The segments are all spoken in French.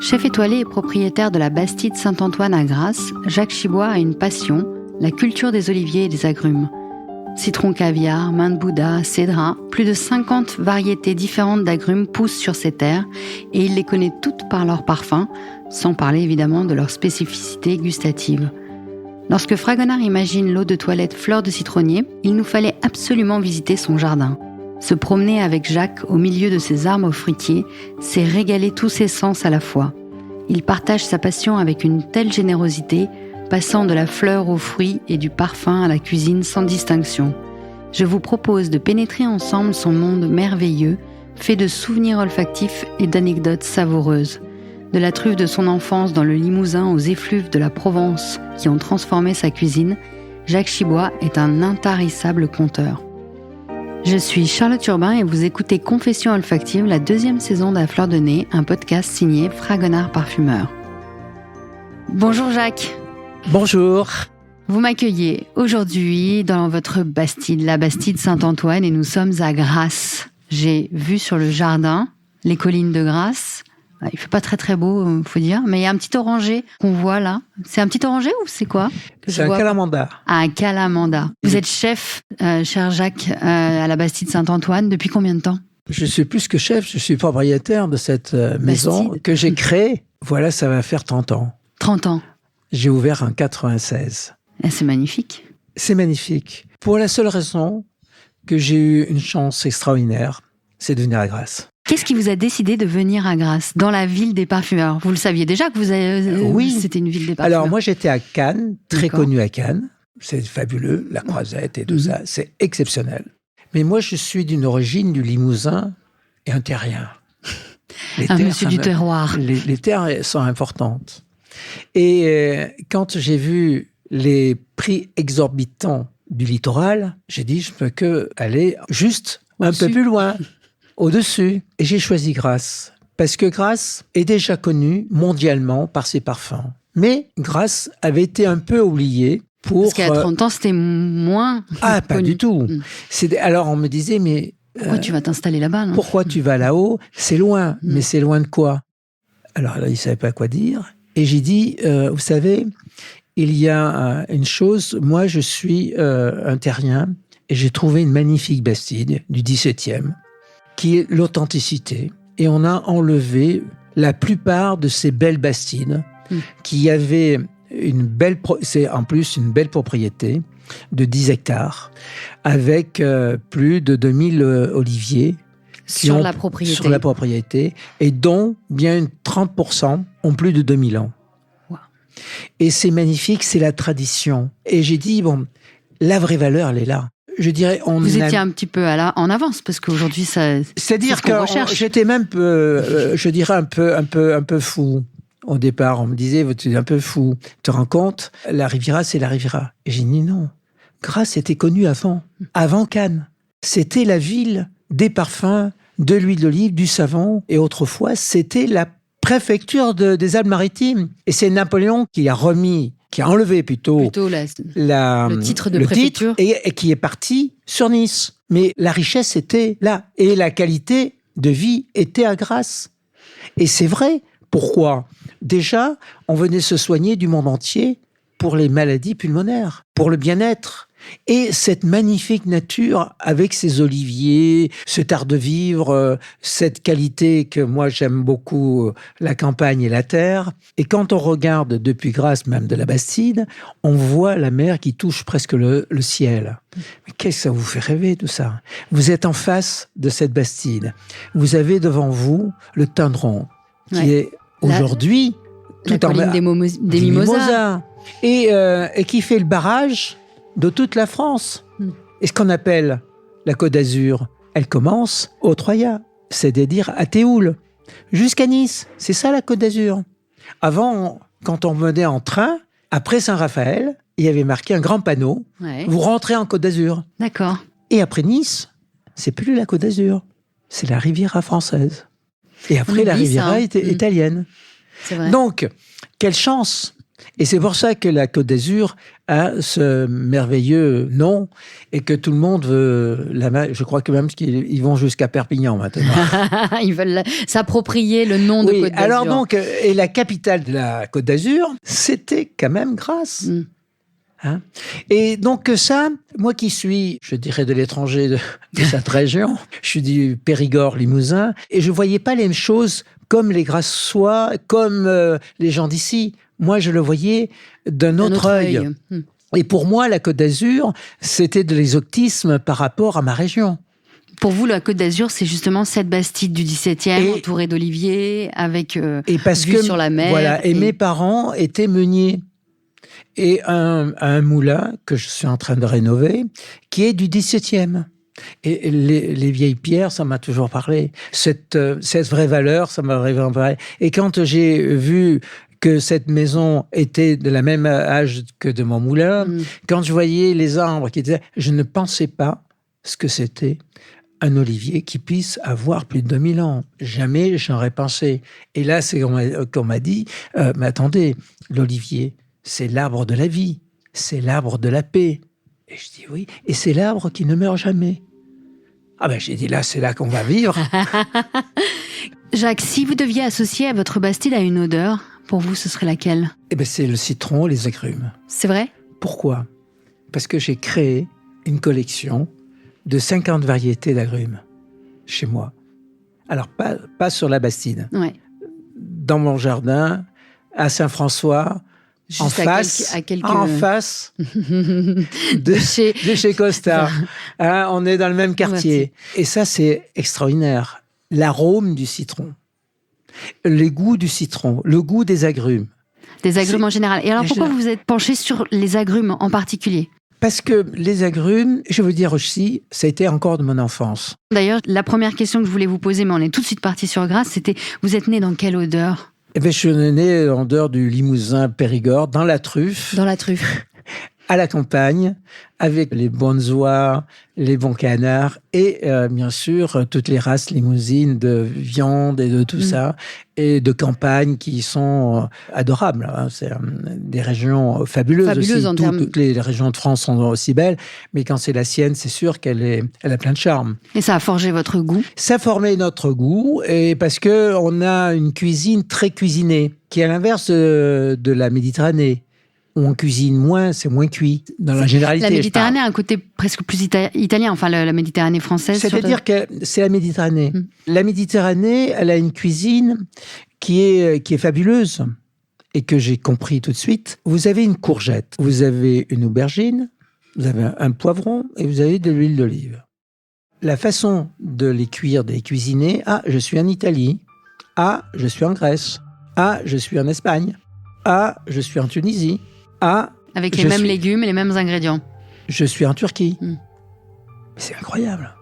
Chef étoilé et propriétaire de la Bastide Saint-Antoine à Grasse, Jacques Chibois a une passion, la culture des oliviers et des agrumes. Citron caviar, main de Bouddha, cédra, plus de 50 variétés différentes d'agrumes poussent sur ces terres et il les connaît toutes par leur parfum, sans parler évidemment de leur spécificité gustative. Lorsque Fragonard imagine l'eau de toilette fleur de citronnier, il nous fallait absolument visiter son jardin. Se promener avec Jacques au milieu de ses arbres fruitiers, c'est régaler tous ses sens à la fois. Il partage sa passion avec une telle générosité, passant de la fleur aux fruits et du parfum à la cuisine sans distinction. Je vous propose de pénétrer ensemble son monde merveilleux, fait de souvenirs olfactifs et d'anecdotes savoureuses. De la truffe de son enfance dans le Limousin aux effluves de la Provence qui ont transformé sa cuisine, Jacques Chibois est un intarissable conteur. Je suis Charlotte Urbain et vous écoutez Confessions olfactives, la 2e saison d'À Fleur de Nez, un podcast signé Fragonard Parfumeur. Bonjour Jacques. Bonjour. Vous m'accueillez aujourd'hui dans votre Bastide, la Bastide Saint-Antoine, et nous sommes à Grasse. J'ai vu sur le jardin les collines de Grasse. Il fait pas très très beau, faut dire, mais il y a un petit oranger qu'on voit là. C'est un petit oranger ou c'est quoi C'est un calamanda. Ah, un calamanda. Vous êtes chef, cher Jacques, à la Bastide Saint-Antoine. Depuis combien de temps ? Je suis plus que chef, je suis propriétaire de cette maison Bastide. Que j'ai créée. Voilà, ça va faire 30 ans. 30 ans. J'ai ouvert en 96. Et c'est magnifique. C'est magnifique. Pour la seule raison que j'ai eu une chance extraordinaire, c'est de venir à Grasse. Qu'est-ce qui vous a décidé de venir à Grasse, dans la ville des parfumeurs ? Vous le saviez déjà que Oui. C'était une ville des parfumeurs. Alors moi j'étais à Cannes, très D'accord. connu à Cannes. C'est fabuleux, la croisette et tout ça, c'est exceptionnel. Mais moi je suis d'une origine du Limousin et un terrien. Un monsieur du terroir. Les terres sont importantes. Et quand j'ai vu les prix exorbitants du littoral, j'ai dit je peux que aller juste un peu plus loin. Au-dessus. Et j'ai choisi Grasse. Parce que Grasse est déjà connue mondialement par ses parfums. Mais Grasse avait été un peu oubliée pour... Parce qu'à 30 ans, c'était moins Ah, pas connu. du tout. Alors on me disait, mais... Pourquoi tu vas t'installer là-bas, non ? Pourquoi tu vas là-haut ? C'est loin. Mais c'est loin de quoi ? Alors là, il ne savait pas quoi dire. Et j'ai dit, vous savez, il y a une chose. Moi, je suis un terrien et j'ai trouvé une magnifique Bastide du XVIIe qui est l'authenticité. Et on a enlevé la plupart de ces belles Bastides qui avaient c'est en plus une belle propriété de 10 hectares avec plus de 2000 oliviers Sur la propriété. Sur la propriété et dont bien 30% ont plus de 2000 ans. Wow. Et c'est magnifique, c'est la tradition. Et j'ai dit, bon, la vraie valeur, elle est là. Je dirais, Vous étiez un petit peu en avance, parce qu'aujourd'hui, c'est-à-dire c'est ce qu'on recherche. J'étais même, je dirais, un peu fou. Au départ, on me disait, tu es un peu fou. Tu te rends compte, la Riviera, c'est la Riviera. Et j'ai dit non. Grasse était connue avant Cannes. C'était la ville des parfums, de l'huile d'olive, du savon. Et autrefois, c'était la préfecture des Alpes-Maritimes. Et c'est Napoléon qui a enlevé plutôt le titre de préfecture. Et qui est parti sur Nice. Mais la richesse était là. Et la qualité de vie était à Grasse. Et c'est vrai. Pourquoi ? Déjà, on venait se soigner du monde entier pour les maladies pulmonaires, pour le bien-être. Et cette magnifique nature avec ses oliviers, cet art de vivre, cette qualité que moi j'aime beaucoup, la campagne et la terre. Et quand on regarde depuis Grasse, même de la Bastide, on voit la mer qui touche presque le ciel. Mais qu'est-ce que ça vous fait rêver tout ça ? Vous êtes en face de cette Bastide. Vous avez devant vous le Tindron, qui est aujourd'hui tout en bas des Mimosas. Et qui fait le barrage de toute la France. Et ce qu'on appelle la Côte d'Azur, elle commence au Troya, c'est-à-dire à Théoul, jusqu'à Nice. C'est ça la Côte d'Azur. Avant, quand on venait en train, après Saint-Raphaël, il y avait marqué un grand panneau. Ouais. Vous rentrez en Côte d'Azur. D'accord. Et après Nice, c'est plus la Côte d'Azur, c'est la Riviera française. Et après la Riviera italienne. C'est vrai. Donc, quelle chance Et c'est pour ça que la Côte d'Azur a ce merveilleux nom et que tout le monde veut... Je crois que même qu'ils vont jusqu'à Perpignan maintenant. Ils veulent s'approprier le nom de Côte d'Azur. Alors donc, et la capitale de la Côte d'Azur, c'était quand même Grasse. Hein? Et donc ça, moi qui suis, je dirais, de l'étranger de cette région, je suis du Périgord limousin, et je voyais pas les mêmes choses comme les Grassois, comme les gens d'ici. Moi, je le voyais d'un autre œil. Et pour moi, la Côte d'Azur, c'était de l'exotisme par rapport à ma région. Pour vous, la Côte d'Azur, c'est justement cette bastide du XVIIe, entourée d'oliviers, avec vue sur la mer. Voilà, et mes parents étaient meuniers. Et un moulin que je suis en train de rénover, qui est du XVIIe. Et les vieilles pierres, ça m'a toujours parlé. Cette vraie valeur, ça m'a vraiment parlé. Et quand j'ai vu que cette maison était de la même âge que de mon moulin, quand je voyais les arbres qui étaient... Je ne pensais pas ce que c'était un olivier qui puisse avoir plus de 2000 ans. Jamais j'aurais pensé. Et là, c'est qu'on m'a dit, mais attendez, l'olivier, c'est l'arbre de la vie, c'est l'arbre de la paix. Et je dis oui, et c'est l'arbre qui ne meurt jamais. Ah ben j'ai dit là, c'est là qu'on va vivre. Jacques, si vous deviez associer à votre bastide à une odeur, pour vous, ce serait laquelle? Eh ben c'est le citron, les agrumes. C'est vrai? Pourquoi? Parce que j'ai créé une collection de 50 variétés d'agrumes chez moi. Alors pas sur la Bastide. Ouais. Dans mon jardin, à Saint-François, en face de chez Costa. Hein, on est dans le même quartier. Ouais, et ça, c'est extraordinaire. L'arôme du citron, le goût du citron, le goût des agrumes. Des agrumes en général. Et alors, pourquoi vous vous êtes penché sur les agrumes en particulier? Parce que les agrumes, je veux dire aussi, ça a été encore de mon enfance. D'ailleurs, la première question que je voulais vous poser, mais on est tout de suite parti sur Grasse, c'était, vous êtes né dans quelle odeur? Eh bien, je suis né en dehors du Limousin Périgord, dans la truffe. Dans la truffe. À la campagne, avec les bonnes oies, les bons canards et bien sûr toutes les races limousines de viande et de tout ça, et de campagne qui sont adorables. Hein. C'est des régions fabuleuses aussi. Toutes les régions de France sont aussi belles, mais quand c'est la sienne, c'est sûr elle a plein de charme. Et ça a forgé votre goût? Ça a formé notre goût, et parce que on a une cuisine très cuisinée, qui est à l'inverse de la Méditerranée. Où on cuisine moins, c'est moins cuit, dans la généralité. La Méditerranée a un côté presque plus italien, enfin la Méditerranée française. C'est-à-dire que c'est la Méditerranée. La Méditerranée, elle a une cuisine qui est fabuleuse et que j'ai compris tout de suite. Vous avez une courgette, vous avez une aubergine, vous avez un poivron et vous avez de l'huile d'olive. La façon de les cuire, de les cuisiner, je suis en Italie, je suis en Grèce, je suis en Espagne, je suis en Tunisie, avec les mêmes légumes et les mêmes ingrédients. Je suis en Turquie. C'est incroyable.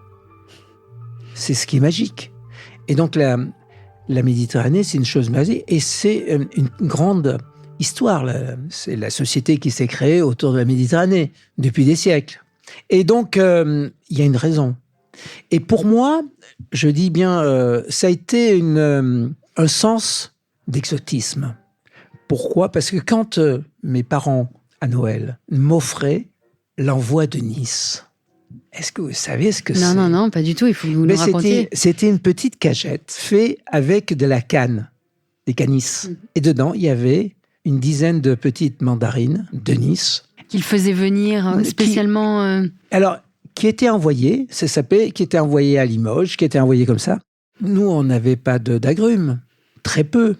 C'est ce qui est magique. Et donc, la Méditerranée, c'est une chose magique. Et c'est une grande histoire. C'est la société qui s'est créée autour de la Méditerranée depuis des siècles. Et donc, il y a une raison. Et pour moi, je dis bien, ça a été un sens d'exotisme. Pourquoi? Parce que quand mes parents, à Noël, m'offraient l'envoi de Nice, est-ce que vous savez ce que c'est? Non, pas du tout, il faut que vous nous racontiez. C'était une petite cagette faite avec de la canne, des canisses. Et dedans, il y avait une dizaine de petites mandarines de Nice. Qu'ils faisaient venir spécialement... Alors, qui étaient envoyées, qui étaient envoyées à Limoges, qui étaient envoyées comme ça. Nous, on n'avait pas d'agrumes. Très peu.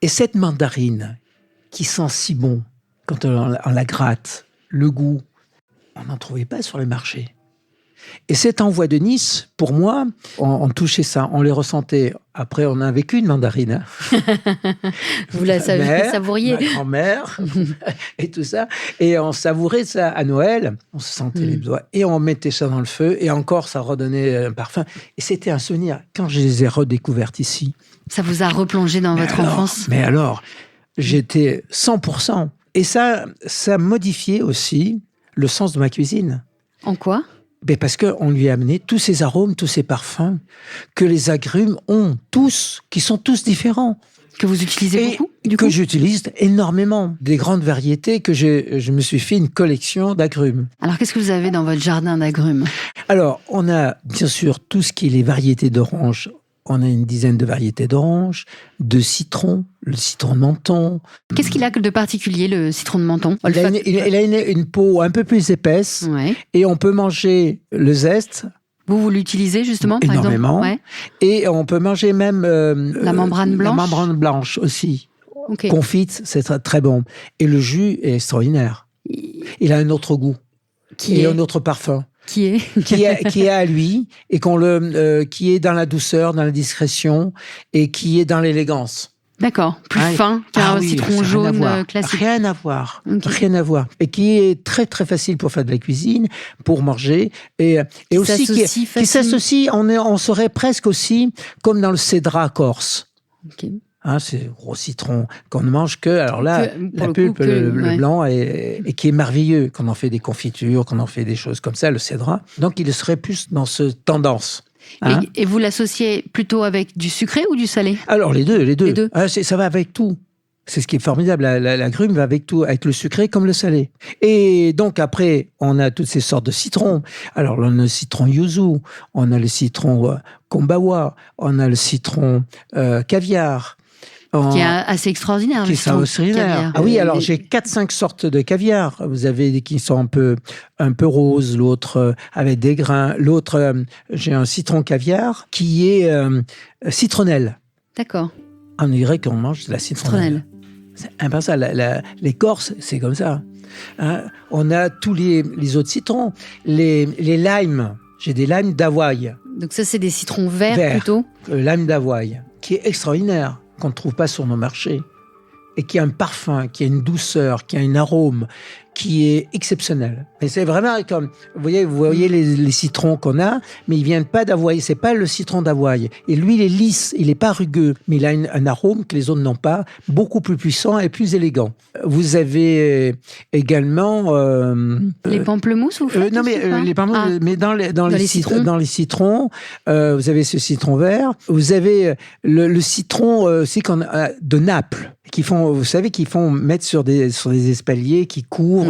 Et cette mandarine qui sent si bon quand on la gratte, le goût, on n'en trouvait pas sur le marché. Et cet envoi de Nice, pour moi, on touchait ça, on les ressentait. Après, on a vécu une mandarine. Vous la savouriez. Ma grand-mère et tout ça. Et on savourait ça à Noël. On se sentait les doigts. Et on mettait ça dans le feu. Et encore, ça redonnait un parfum. Et c'était un souvenir. Quand je les ai redécouvertes ici. Ça vous a replongé dans votre enfance? Mais alors, j'étais 100%. Et ça modifiait aussi le sens de ma cuisine. En quoi? Ben parce qu'on lui a amené tous ces arômes, tous ces parfums que les agrumes ont tous, qui sont tous différents. Que vous utilisez beaucoup, du que coup? j'utilise énormément. Des grandes variétés que je me suis fait une collection d'agrumes. Alors, qu'est-ce que vous avez dans votre jardin d'agrumes? Alors, on a bien sûr tout ce qui est les variétés d'oranges. On a une dizaine de variétés d'oranges, de citron, le citron de menton. Qu'est-ce qu'il a de particulier, le citron de menton? Il a une peau un peu plus épaisse Ouais. et on peut manger le zeste. Vous l'utilisez justement, par Énormément. exemple? Et on peut manger même La membrane blanche. La membrane blanche aussi. Ok. Confite, c'est très, très bon. Et le jus est extraordinaire. Il a un autre goût et un autre parfum Qui est qui est à lui et qui est dans la douceur, dans la discrétion et qui est dans l'élégance. D'accord, plus fin qu'un citron jaune classique. Rien à voir, Okay. Rien à voir. Et qui est très très facile pour faire de la cuisine, pour manger, et aussi qui s'associe. On serait presque aussi comme dans le cédrat corse. Okay. C'est gros citron qu'on ne mange que. Alors là, la pulpe, le blanc, et qui est merveilleux. Qu'on en fait des confitures, qu'on en fait des choses comme ça, le cédrat. Donc il serait plus dans cette tendance. Et vous l'associez plutôt avec du sucré ou du salé? Alors les deux. Ça va avec tout. C'est ce qui est formidable. L'agrume va avec tout, avec le sucré comme le salé. Et donc après, on a toutes ces sortes de citrons. Alors on a le citron yuzu, on a le citron kombawa, on a le citron caviar. Qui est assez extraordinaire. Qui est extraordinaire. Ah oui, alors j'ai 4-5 sortes de caviar. Vous avez des qui sont un peu roses, l'autre avec des grains. L'autre, j'ai un citron caviar qui est citronnelle. D'accord. On dirait qu'on mange de la citronnelle. C'est impensable. Les Corses, c'est comme ça. On a tous les autres citrons. Les limes. J'ai des limes d'Hawaï. Donc ça, c'est des citrons verts plutôt. Lime d'Hawaï, qui est extraordinaire, qu'on ne trouve pas sur nos marchés, et qui a un parfum, qui a une douceur, qui a un arôme, qui est exceptionnel. Et c'est vraiment comme, vous voyez les citrons qu'on a, mais ils viennent pas d'Hawaï, c'est pas le citron d'Hawaï. Et lui, il est lisse, il est pas rugueux, mais il a un arôme que les autres n'ont pas, beaucoup plus puissant et plus élégant. Vous avez également les pamplemousses, vous faites non, mais les pamplemousses, mais dans les citrons, vous avez ce citron vert, vous avez le citron aussi de Naples. Vous savez, qu'ils font mettre sur des espaliers qui courent,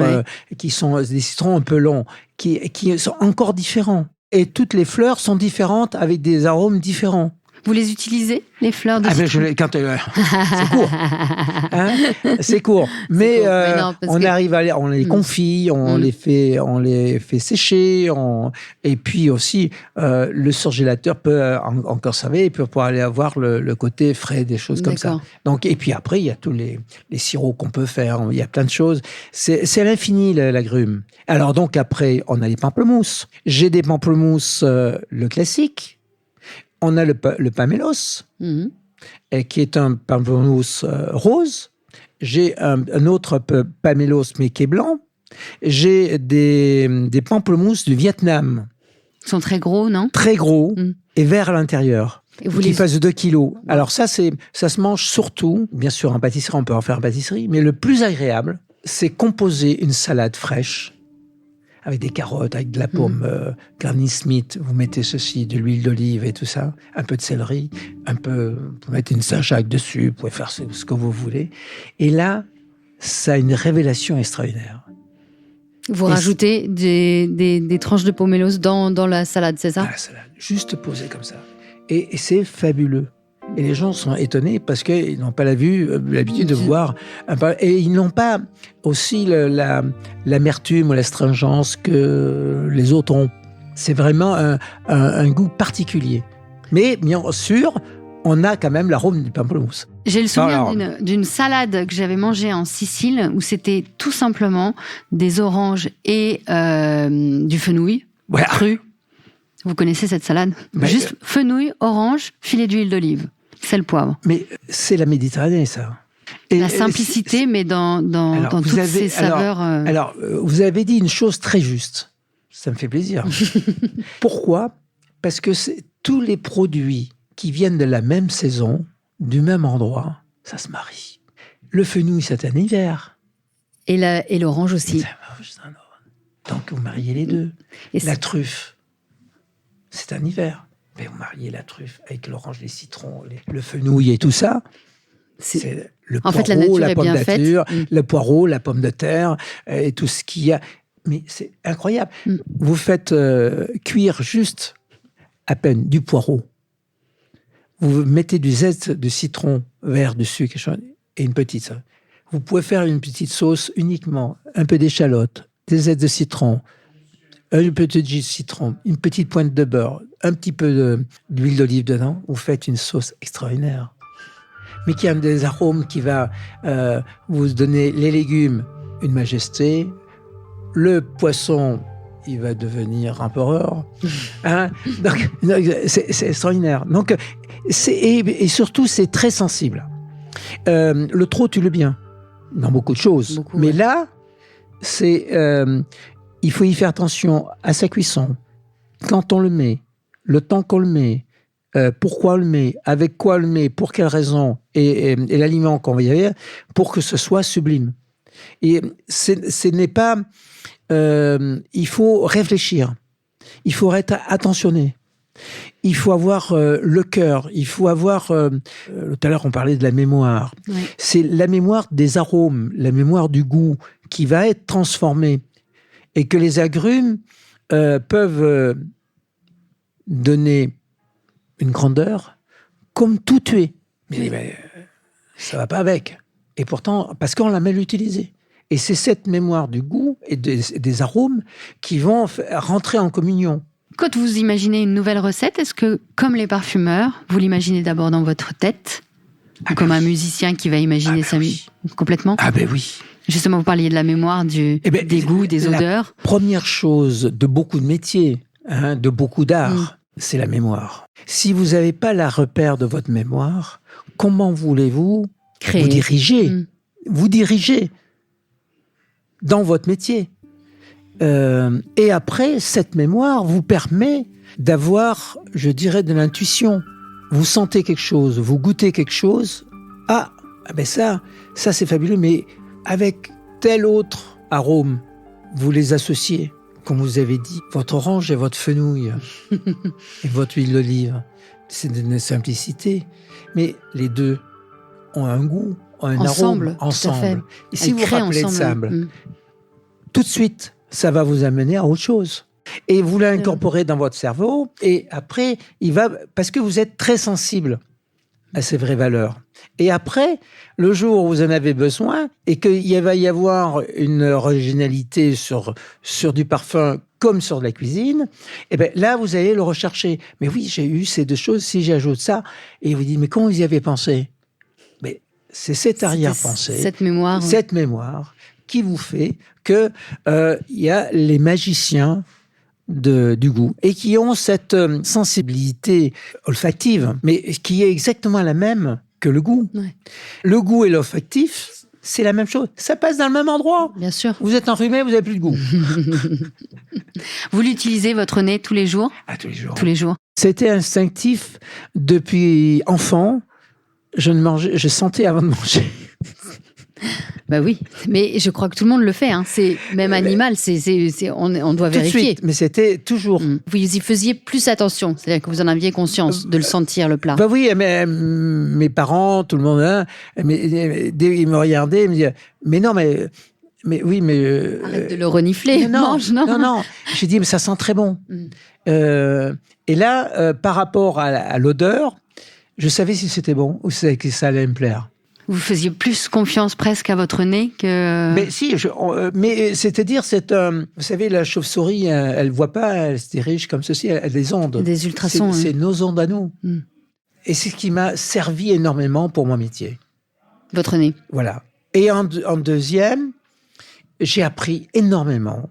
qui sont des citrons un peu longs, qui sont encore différents. Et toutes les fleurs sont différentes avec des arômes différents. Vous les utilisez, les fleurs de citron? C'est court. C'est court. Mais on arrive on les confit, on les fait sécher, et puis aussi, le surgélateur peut en conserver, et peut pouvoir aller avoir le côté frais, des choses comme ça. Donc, et puis après, il y a tous les sirops qu'on peut faire, il y a plein de choses. C'est à l'infini, l'agrume. Alors donc après, on a les pamplemousses. J'ai des pamplemousses, le classique. On a le pamélos, qui est un pamplemousse rose. J'ai un autre pamélos, mais qui est blanc. J'ai des pamplemousses du Vietnam. Ils sont très gros, non? Très gros et verts à l'intérieur. Qui pèsent 2 kilos. Alors ça se mange surtout, bien sûr en pâtisserie, on peut en faire en pâtisserie, mais le plus agréable, c'est composer une salade fraîche avec des carottes, avec de la pomme Granny Smith, vous mettez ceci, de l'huile d'olive et tout ça, un peu de céleri, vous mettez une Saint-Jacques dessus, vous pouvez faire ce que vous voulez. Et là, ça a une révélation extraordinaire. Vous rajoutez des tranches de pomelos dans la salade, c'est ça? La salade, juste posée comme ça. Et c'est fabuleux. Et les gens sont étonnés parce qu'ils n'ont pas l'habitude de voir. Et ils n'ont pas aussi l'amertume ou l'astringence que les autres ont. C'est vraiment un goût particulier. Mais bien sûr, on a quand même l'arôme du pamplemousse. J'ai le souvenir d'une salade que j'avais mangée en Sicile où c'était tout simplement des oranges et du fenouil cru. Vous connaissez cette salade? Juste fenouil, orange, filet d'huile d'olive. Sel, poivre. Mais c'est la Méditerranée, ça. Et la simplicité, mais dans toutes ces saveurs. Alors, vous avez dit une chose très juste. Ça me fait plaisir. Pourquoi? Parce que tous les produits qui viennent de la même saison, du même endroit, ça se marie. Le fenouil, c'est un hiver. Et l'orange aussi. Donc, vous mariez les deux. Et La truffe, c'est un hiver. Mais vous mariez la truffe avec l'orange, les citrons, le fenouil et tout ça. C'est le En fait, poireau, la la pomme nature est bien nature, faite. le poireau, la pomme de terre et tout ce qu'il y a. Mais c'est incroyable. Vous faites cuire juste à peine du poireau. Vous mettez du zeste de citron vert dessus, quelque chose, et une petite sauce. Vous pouvez faire une petite sauce uniquement, un peu d'échalote, des zestes de citron, un peu de jus de citron, une petite pointe de beurre, un petit peu d'huile d'olive dedans. Vous faites une sauce extraordinaire. Mais qui a des arômes qui va vous donner les légumes, une majesté. Le poisson, il va devenir empereur. Hein? Donc, c'est extraordinaire. Donc, et surtout, c'est très sensible. Le trop tue le bien, dans beaucoup de choses. Mais là, il faut y faire attention à sa cuisson. Quand on le met, le temps qu'on le met, pourquoi on le met, avec quoi on le met, pour quelle raison, et l'aliment qu'on va y avoir, pour que ce soit sublime. Et ce n'est pas... il faut réfléchir. Il faut être attentionné. Il faut avoir le cœur. Il faut avoir... tout à l'heure, on parlait de la mémoire. Oui. C'est la mémoire des arômes, la mémoire du goût qui va être transformée. Et que les agrumes peuvent donner une grandeur comme tout tuer. Mais ça va pas avec. Et pourtant, parce qu'on l'a mal utilisé. Et c'est cette mémoire du goût et des arômes qui vont rentrer en communion. Quand vous imaginez une nouvelle recette, est-ce que, comme les parfumeurs, vous l'imaginez d'abord dans votre tête, comme un musicien qui va imaginer ça complètement? Ah ben oui. Justement, vous parliez de la mémoire, des goûts, des odeurs. La première chose de beaucoup de métiers, de beaucoup d'art, c'est la mémoire. Si vous n'avez pas la repère de votre mémoire, comment voulez-vous vous diriger? Vous dirigez dans votre métier. Et après, cette mémoire vous permet d'avoir, je dirais, de l'intuition. Vous sentez quelque chose, vous goûtez quelque chose. Ah ben ça c'est fabuleux, mais avec tel autre arôme, vous les associez. Comme vous avez dit, votre orange et votre fenouil et votre huile d'olive. C'est d'une simplicité. Mais les deux ont un goût, ont un arôme ensemble. Et si vous rappelez de sable, tout de suite, ça va vous amener à autre chose. Et vous l'incorporez dans votre cerveau, et après, parce que vous êtes très sensible à ces vraies valeurs. Et après, le jour où vous en avez besoin, et qu'il va y avoir une originalité sur du parfum comme sur de la cuisine, et bien là, vous allez le rechercher. Mais oui, j'ai eu ces deux choses, si j'ajoute ça, et vous dites, mais comment vous y avez pensé? Mais c'est cette arrière-pensée, cette mémoire qui vous fait que y a les magiciens du goût et qui ont cette sensibilité olfactive, mais qui est exactement la même que le goût. Ouais. Le goût et l'olfactif, c'est la même chose. Ça passe dans le même endroit. Bien sûr. Vous êtes enrhumé, vous n'avez plus de goût. Vous l'utilisez, votre nez, tous les jours? Ah, tous les jours. Tous les jours. C'était instinctif depuis enfant. Je sentais avant de manger. Bah oui, mais je crois que tout le monde le fait. Hein. C'est même animal. On doit vérifier. Tout de suite, mais c'était toujours. Vous y faisiez plus attention, c'est-à-dire que vous en aviez conscience de le sentir, le plat. Bah oui, mais mes parents, tout le monde, ils me regardaient, ils me disaient, mais non, mais oui, mais arrête de le renifler, mange, non. Non. J'ai dit, mais ça sent très bon. Et là, par rapport à l'odeur, je savais si c'était bon ou si ça allait me plaire. Vous faisiez plus confiance presque à votre nez que... Mais si, mais c'est-à-dire, vous savez, la chauve-souris, elle ne voit pas, elle se dirige comme ceci, elle a des ondes. Des ultrasons. C'est nos ondes à nous. Et c'est ce qui m'a servi énormément pour mon métier. Votre nez. Voilà. Et en deuxième, j'ai appris énormément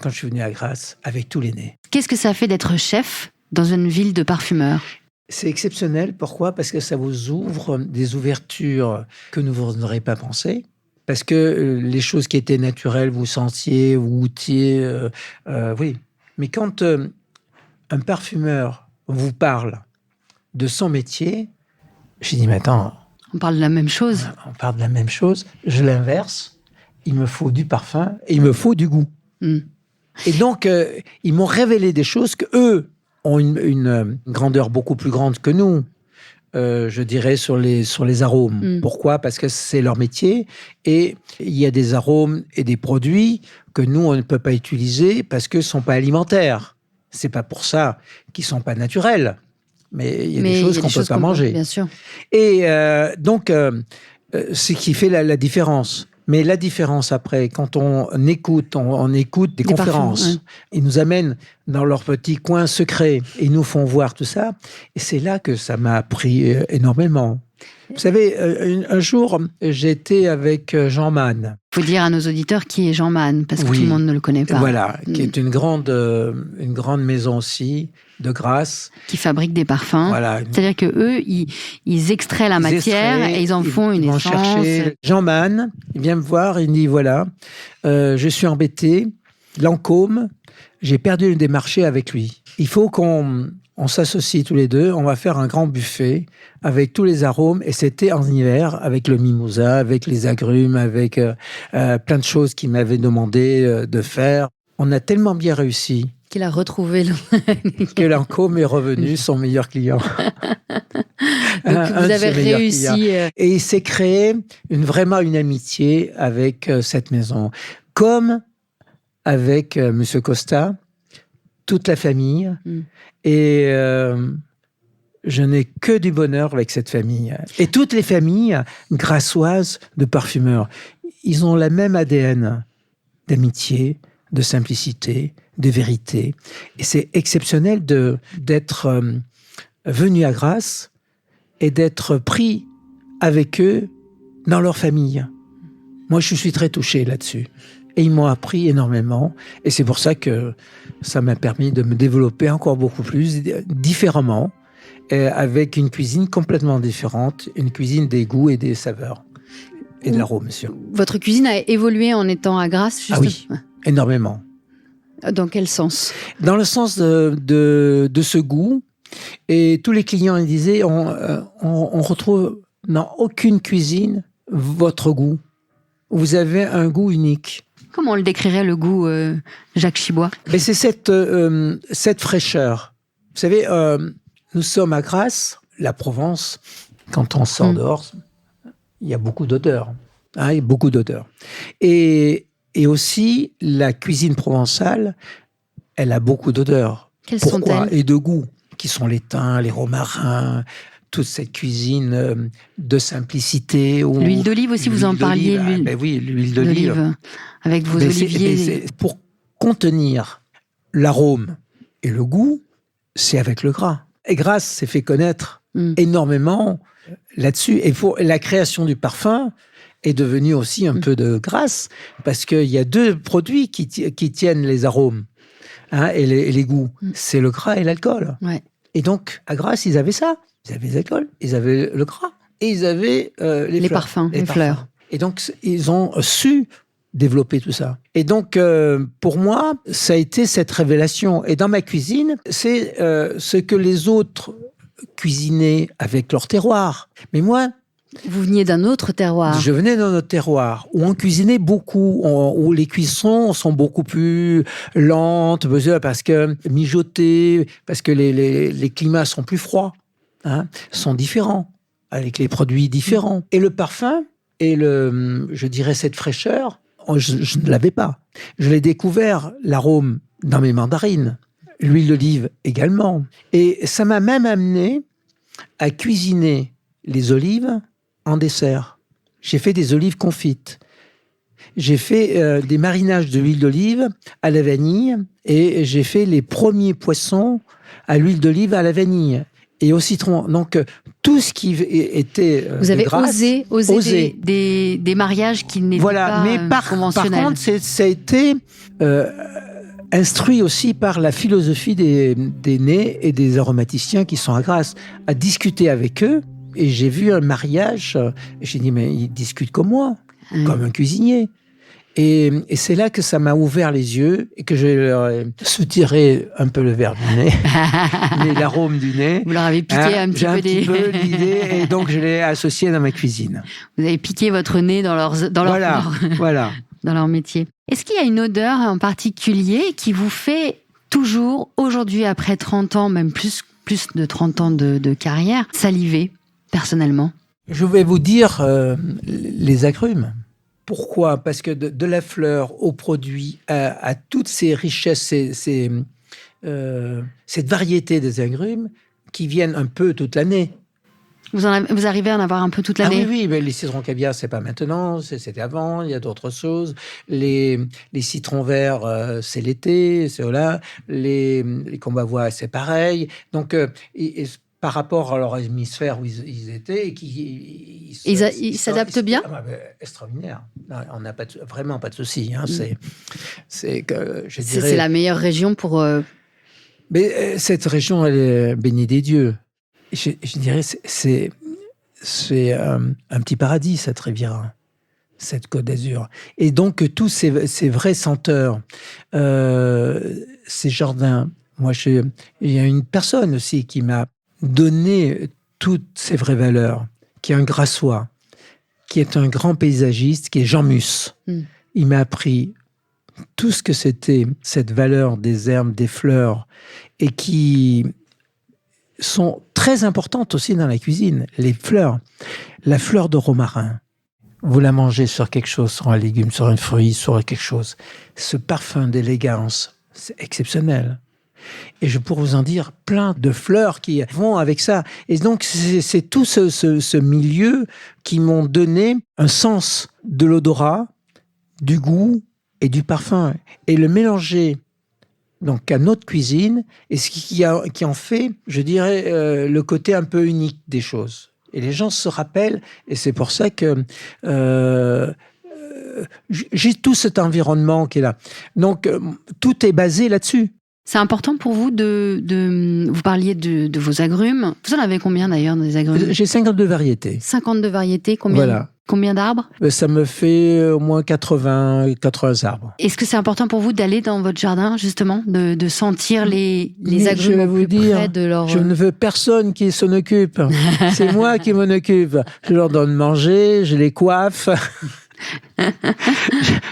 quand je suis venu à Grasse avec tous les nez. Qu'est-ce que ça fait d'être chef dans une ville de parfumeurs ? C'est exceptionnel. Pourquoi ? Parce que ça vous ouvre des ouvertures que vous n'aurez pas pensé. Parce que les choses qui étaient naturelles, vous sentiez, vous goûtiez. Oui. Mais quand un parfumeur vous parle de son métier, j'ai dit, mais attends. On parle de la même chose. On parle de la même chose. Je l'inverse. Il me faut du parfum et il me faut du goût. Et donc, ils m'ont révélé des choses qu'eux ont une grandeur beaucoup plus grande que nous. Je dirais sur les arômes. Pourquoi ? Parce que c'est leur métier et il y a des arômes et des produits que nous, on ne peut pas utiliser parce qu'ils ne sont pas alimentaires. C'est pas pour ça qu'ils ne sont pas naturels. Mais il y a des choses qu'on ne peut pas manger. Bien sûr. Et donc, ce qui fait la différence. Mais la différence après, quand on écoute des conférences, parfums, ils nous amènent dans leur petit coin secret, et ils nous font voir tout ça, et c'est là que ça m'a appris énormément. Vous savez, un jour, j'étais avec Jean Mann. Il faut dire à nos auditeurs qui est Jean Mann, parce que tout le monde ne le connaît pas. Voilà, qui est une grande maison aussi, de Grasse. Qui fabrique des parfums. Voilà. C'est-à-dire qu'eux, ils extraient la matière et ils en font une essence. Chercher. Jean Mann, il vient me voir, il me dit, voilà, je suis embêté, Lancôme, j'ai perdu des marchés avec lui. Il faut qu'on s'associe tous les deux, on va faire un grand buffet avec tous les arômes, et c'était en hiver, avec le mimosa, avec les agrumes, avec plein de choses qu'il m'avait demandé de faire. On a tellement bien réussi qu'il a retrouvé que Lancôme est revenu son meilleur client. Donc vous avez réussi. Et il s'est créé vraiment une amitié avec cette maison. Comme avec Monsieur Costa, toute la famille. Et je n'ai que du bonheur avec cette famille. Et toutes les familles grassoises de parfumeurs, ils ont la même ADN d'amitié, de simplicité, de vérité. Et c'est exceptionnel d'être venu à Grasse et d'être pris avec eux dans leur famille. Moi, je suis très touché là-dessus. Et ils m'ont appris énormément. Et c'est pour ça que ça m'a permis de me développer encore beaucoup plus, différemment, avec une cuisine complètement différente, une cuisine des goûts et des saveurs. Et de l'arôme, monsieur. Votre cuisine a évolué en étant à Grasse, justement. Ah oui, énormément. Dans quel sens ? Dans le sens de ce goût. Et tous les clients ils disaient, on retrouve dans aucune cuisine votre goût. Vous avez un goût unique. Comment on le décrirait, le goût, Jacques Chibois ? Mais c'est cette fraîcheur. Vous savez, nous sommes à Grasse, la Provence. Quand on sort dehors, il y a beaucoup d'odeurs. Hein, il y a beaucoup d'odeurs. Et aussi, la cuisine provençale, elle a beaucoup d'odeurs. Quelles sont-elles ? Et de goût, qui sont les thym, les romarins, toute cette cuisine de simplicité. L'huile d'olive aussi, vous en parliez. L'huile d'olive. Avec vos oliviers. Pour contenir l'arôme et le goût, c'est avec le gras. Et Grasse s'est fait connaître énormément là-dessus. Et pour la création du parfum est devenue aussi un peu de Grasse, parce qu'il y a deux produits qui tiennent les arômes et les goûts. C'est le gras et l'alcool. Ouais. Et donc, à Grasse, ils avaient ça. Ils avaient l'alcool, ils avaient le gras, et ils avaient les parfums, les fleurs. Et donc, ils ont su développer tout ça. Et donc, pour moi, ça a été cette révélation. Et dans ma cuisine, c'est ce que les autres cuisinaient avec leur terroir. Mais moi... Vous veniez d'un autre terroir. Je venais d'un autre terroir, où on cuisinait beaucoup, où les cuissons sont beaucoup plus lentes, parce que mijotées, parce que les climats sont plus froids. Sont différents, avec les produits différents. Et le parfum, et je dirais cette fraîcheur, je ne l'avais pas. Je l'ai découvert, l'arôme, dans mes mandarines. L'huile d'olive également. Et ça m'a même amené à cuisiner les olives en dessert. J'ai fait des olives confites. J'ai fait des marinages de l'huile d'olive à la vanille, et j'ai fait les premiers poissons à l'huile d'olive à la vanille. Et au citron. Donc, tout ce qui était vous avez Grasse, osé des mariages qui n'étaient pas mais conventionnels. Par contre, ça a été instruit aussi par la philosophie des nez et des aromaticiens qui sont à Grasse, à discuter avec eux. Et j'ai vu un mariage, et j'ai dit, mais ils discutent comme moi, comme un cuisinier. Et c'est là que ça m'a ouvert les yeux et que je leur ai soutiré un peu le verre du nez, l'arôme du nez. Vous leur avez piqué un petit peu l'idée, et donc je l'ai associé dans ma cuisine. Vous avez piqué votre nez dans leur voilà. dans leur métier. Est-ce qu'il y a une odeur en particulier qui vous fait toujours, aujourd'hui, après 30 ans, même plus de 30 ans de carrière, saliver, personnellement? Je vais vous dire les agrumes. Pourquoi ? Parce que de la fleur au produit, à toutes ces richesses, cette variété des agrumes qui viennent un peu toute l'année. Vous arrivez à en avoir un peu toute l'année ? Oui, mais les citrons caviar, c'est pas maintenant, c'était avant, il y a d'autres choses. Les citrons verts, c'est l'été, c'est voilà. Les combavois, c'est pareil. Donc, par rapport à leur hémisphère où ils étaient, ils s'adaptent bien ? Extraordinaire. Non, on n'a vraiment pas de souci. Hein. C'est la meilleure région pour... Mais cette région, elle est bénie des dieux. Je dirais, c'est un petit paradis, cette rivière, cette Côte d'Azur. Et donc, tous ces vrais senteurs, ces jardins. Moi, il y a une personne aussi qui m'a donné toutes ces vraies valeurs, qui est un Grassois, qui est un grand paysagiste, qui est Jean Mus. Il m'a appris tout ce que c'était cette valeur des herbes, des fleurs, et qui sont très importantes aussi dans la cuisine. Les fleurs, la fleur de romarin, vous la mangez sur quelque chose, sur un légume, sur un fruit, sur quelque chose. Ce parfum d'élégance, c'est exceptionnel. Et je pourrais vous en dire plein de fleurs qui vont avec ça. Et donc, c'est tout ce milieu qui m'ont donné un sens de l'odorat, du goût et du parfum. Et le mélanger donc à notre cuisine, et ce qui en fait, je dirais, le côté un peu unique des choses. Et les gens se rappellent, et c'est pour ça que j'ai tout cet environnement qui est là. Donc, tout est basé là-dessus. C'est important pour vous vous parliez de vos agrumes. Vous en avez combien d'ailleurs, des agrumes ? J'ai 52 variétés. 52 variétés, Voilà. Combien d'arbres ? Ça me fait au moins 80 arbres. Est-ce que c'est important pour vous d'aller dans votre jardin, justement, de sentir les agrumes je vais vous dire, près de leur... Je ne veux personne qui s'en occupe. C'est moi qui m'en occupe. Je leur donne manger, je les coiffe,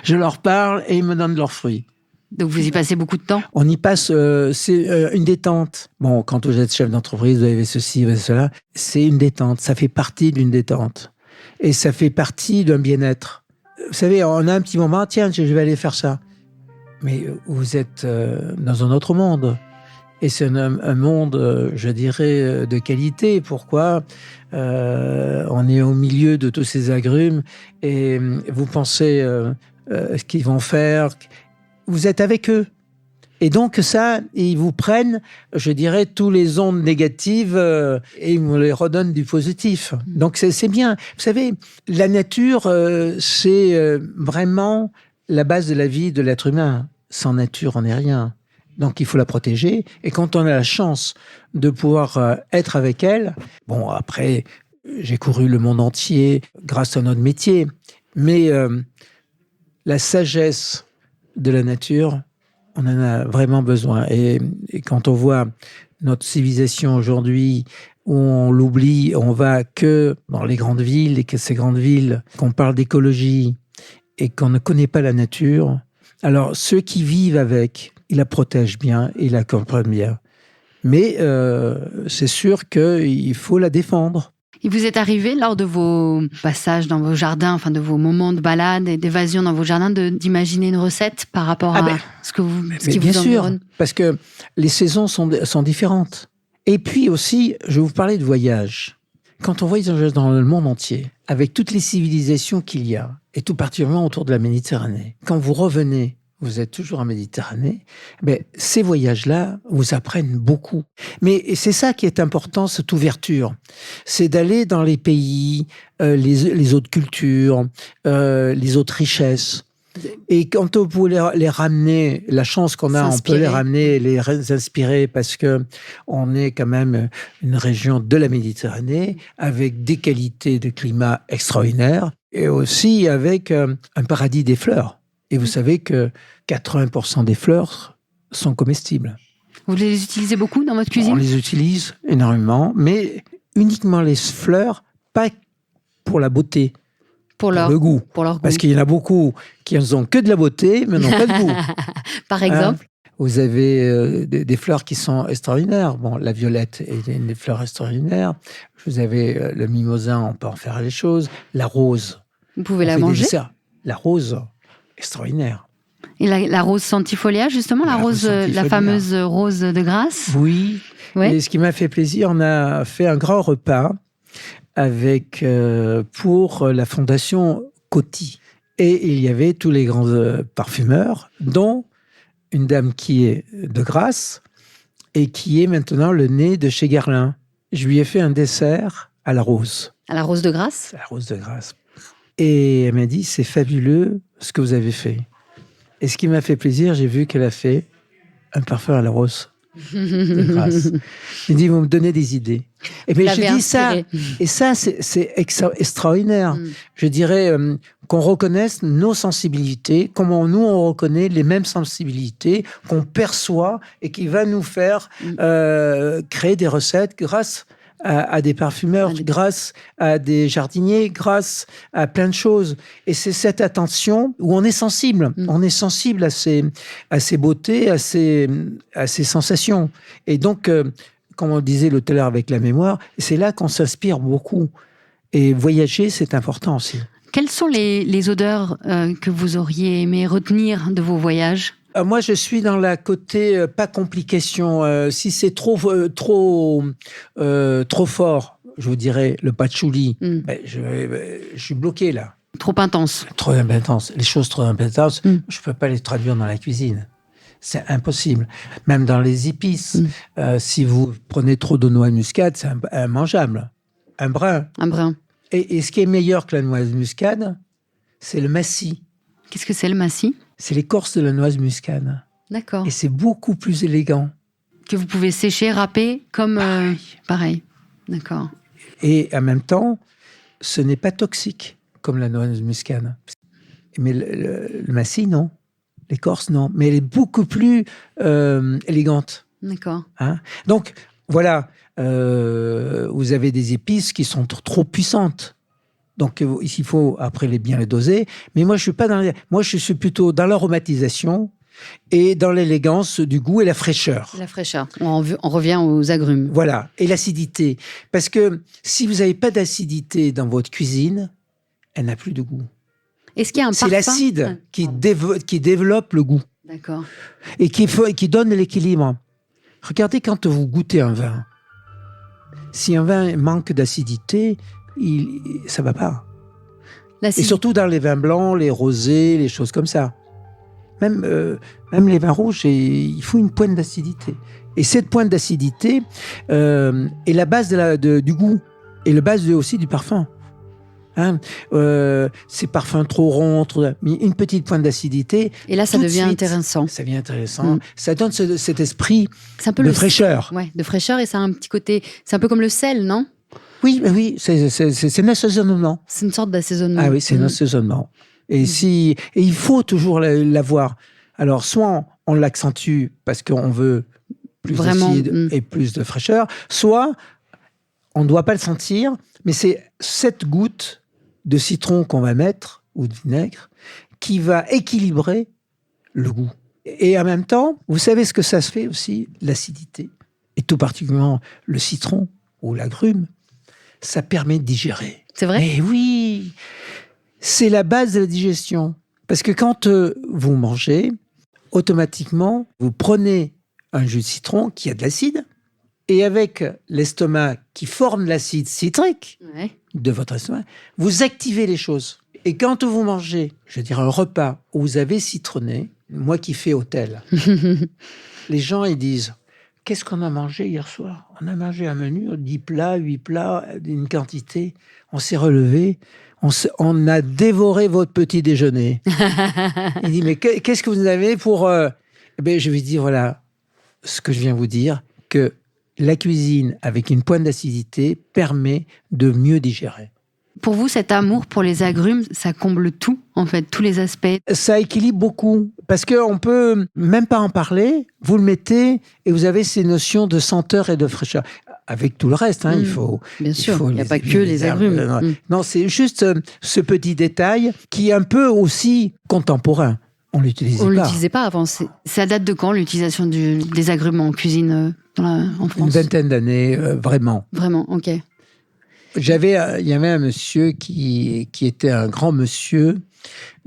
je leur parle et ils me donnent leurs fruits. Donc vous y passez beaucoup de temps ? On y passe, c'est une détente. Bon, quand vous êtes chef d'entreprise, vous avez ceci, vous avez cela. C'est une détente, ça fait partie d'une détente. Et ça fait partie d'un bien-être. Vous savez, on a un petit moment, tiens, je vais aller faire ça. Mais vous êtes dans un autre monde. Et c'est un monde, je dirais, de qualité. Pourquoi ? On est au milieu de tous ces agrumes et vous pensez ce qu'ils vont faire. Vous êtes avec eux. Et donc ça, ils vous prennent, je dirais, tous les ondes négatives et ils vous les redonnent du positif. Donc c'est bien. Vous savez, la nature, c'est vraiment la base de la vie de l'être humain. Sans nature, on n'est rien. Donc il faut la protéger. Et quand on a la chance de pouvoir être avec elle, bon, après, j'ai couru le monde entier grâce à notre métier. Mais la sagesse de la nature, on en a vraiment besoin. Et quand on voit notre civilisation aujourd'hui, où on l'oublie, on va que dans les grandes villes, et que ces grandes villes, qu'on parle d'écologie et qu'on ne connaît pas la nature, alors ceux qui vivent avec, ils la protègent bien, ils la comprennent bien. Mais c'est sûr qu'il faut la défendre. Il vous est arrivé, lors de vos passages dans vos jardins, enfin de vos moments de balade et d'évasion dans vos jardins, d'imaginer une recette par rapport à ce qui vous environne ? Parce que les saisons sont différentes. Et puis aussi, je vais vous parler de voyage. Quand on voyage dans le monde entier, avec toutes les civilisations qu'il y a, et tout particulièrement autour de la Méditerranée, quand vous revenez, vous êtes toujours en Méditerranée, ces voyages-là vous apprennent beaucoup. Mais c'est ça qui est important, cette ouverture. C'est d'aller dans les pays, les autres cultures, les autres richesses. Et quand on peut les ramener, la chance qu'on a, on peut les ramener, les inspirer, parce que on est quand même une région de la Méditerranée, avec des qualités de climat extraordinaires, et aussi avec un paradis des fleurs. Et vous savez que 80% des fleurs sont comestibles. Vous les utilisez beaucoup dans votre cuisine ? On les utilise énormément, mais uniquement les fleurs, pas pour la beauté, Pour le goût. Pour leur goût. Parce qu'il y en a beaucoup qui n'ont que de la beauté, mais n'ont pas de goût. Par exemple, vous avez des fleurs qui sont extraordinaires. Bon, la violette est une des fleurs extraordinaires. Vous avez le mimosin, on peut en faire des choses. La rose. vous pouvez la manger. La rose, extraordinaire. Et la rose centifolia, justement, la rose, la fameuse rose de Grasse. Oui. Ouais. Et ce qui m'a fait plaisir, on a fait un grand repas pour la fondation Coty. Et il y avait tous les grands parfumeurs, dont une dame qui est de Grasse et qui est maintenant le nez de chez Guerlain. Je lui ai fait un dessert à la rose. À la rose de Grasse. À la rose de Grasse. Et elle m'a dit, c'est fabuleux ce que vous avez fait. Et ce qui m'a fait plaisir, j'ai vu qu'elle a fait un parfum à la rose de Grasse. J'ai dit, vous me donnez des idées. Et puis j'ai dit ça, et ça, c'est extraordinaire. Je dirais qu'on reconnaisse nos sensibilités, comment nous, on reconnaît les mêmes sensibilités, qu'on perçoit et qui va nous faire créer des recettes grâce à des parfumeurs, grâce à des jardiniers, grâce à plein de choses. Et c'est cette attention où on est sensible. On est sensible à ces beautés, à ces sensations. Et donc, comme on disait tout à l'heure avec la mémoire, c'est là qu'on s'inspire beaucoup. Et voyager, c'est important aussi. Quelles sont les odeurs que vous auriez aimé retenir de vos voyages ? Moi, je suis dans la côté pas complication. Si c'est trop fort, je vous dirais le patchouli, je suis bloqué là. Trop intense. Trop intense. Les choses trop intenses, je ne peux pas les traduire dans la cuisine. C'est impossible. Même dans les épices, si vous prenez trop de noix de muscade, c'est immangeable. Un brin. Un brin. Et ce qui est meilleur que la noix de muscade, c'est le massis. Qu'est-ce que c'est le massis ? C'est l'écorce de la noix de muscade. D'accord. Et c'est beaucoup plus élégant. Que vous pouvez sécher, râper, comme... pareil. D'accord. Et en même temps, ce n'est pas toxique, comme la noix de muscade. Mais le massis, non. L'écorce, non. Mais elle est beaucoup plus élégante. D'accord. Hein ? Donc, voilà. Vous avez des épices qui sont trop puissantes. Donc, il faut après bien les doser. Mais moi, je suis pas moi, je suis plutôt dans l'aromatisation et dans l'élégance du goût et la fraîcheur. La fraîcheur. On revient aux agrumes. Voilà. Et l'acidité. Parce que si vous n'avez pas d'acidité dans votre cuisine, elle n'a plus de goût. Est-ce qu'il y a un parfum ? C'est l'acide qui développe le goût. D'accord. Et qui donne l'équilibre. Regardez quand vous goûtez un vin. Si un vin manque d'acidité, ça ne va pas. Et surtout dans les vins blancs, les rosés, les choses comme ça. Même les vins rouges, il faut une pointe d'acidité. Et cette pointe d'acidité est la base du goût et la base aussi du parfum. Hein, ces parfums trop ronds, mais une petite pointe d'acidité. Et là, ça devient intéressant. Ça devient intéressant. Ça donne cet esprit un peu de fraîcheur. Ouais, de fraîcheur, et ça a un petit côté. C'est un peu comme le sel, non ? Oui, c'est un assaisonnement. C'est une sorte d'assaisonnement. Ah oui, c'est un assaisonnement. Et il faut toujours l'avoir. Alors, soit on l'accentue parce qu'on veut plus d'acide et plus de fraîcheur, soit on ne doit pas le sentir, mais c'est cette goutte de citron qu'on va mettre, ou de vinaigre, qui va équilibrer le goût. Et en même temps, vous savez ce que ça se fait aussi, l'acidité, et tout particulièrement le citron ou l'agrume, ça permet de digérer. C'est vrai ? Mais oui, c'est la base de la digestion. Parce que quand vous mangez, automatiquement, vous prenez un jus de citron qui a de l'acide, et avec l'estomac qui forme l'acide citrique de votre estomac, vous activez les choses. Et quand vous mangez, je veux dire, un repas où vous avez citronné, moi qui fais hôtel, les gens, ils disent, qu'est-ce qu'on a mangé hier soir ? On a mangé un menu, 10 plats, 8 plats, d'une quantité. On s'est relevé, on a dévoré votre petit déjeuner. Il dit, mais qu'est-ce que vous avez pour... Je lui dis, voilà, ce que je viens vous dire, que la cuisine avec une pointe d'acidité permet de mieux digérer. Pour vous, cet amour pour les agrumes, ça comble tout, en fait, tous les aspects. Ça équilibre beaucoup, parce qu'on peut même pas en parler, vous le mettez et vous avez ces notions de senteur et de fraîcheur. avec tout le reste. Il faut. Bien sûr, il n'y a pas que les agrumes. Non, c'est juste ce petit détail qui est un peu aussi contemporain. On ne l'utilisait pas avant. Ça date de quand, l'utilisation des agrumes en cuisine en France ? Une vingtaine d'années, vraiment. Vraiment, ok. Il y avait un monsieur qui était un grand monsieur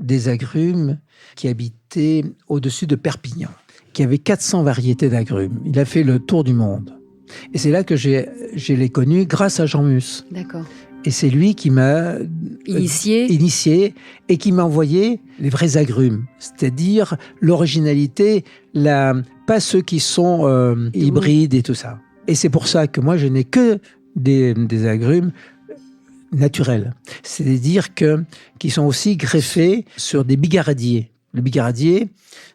des agrumes, qui habitait au-dessus de Perpignan, qui avait 400 variétés d'agrumes. Il a fait le tour du monde. Et c'est là que je l'ai connu grâce à Jean Mus. D'accord. Et c'est lui qui m'a initié et qui m'a envoyé les vrais agrumes, c'est-à-dire l'originalité, pas ceux qui sont hybrides et tout ça. Et c'est pour ça que moi, je n'ai que des agrumes naturels, c'est-à-dire qui sont aussi greffés sur des bigaradiers. Le bigaradier,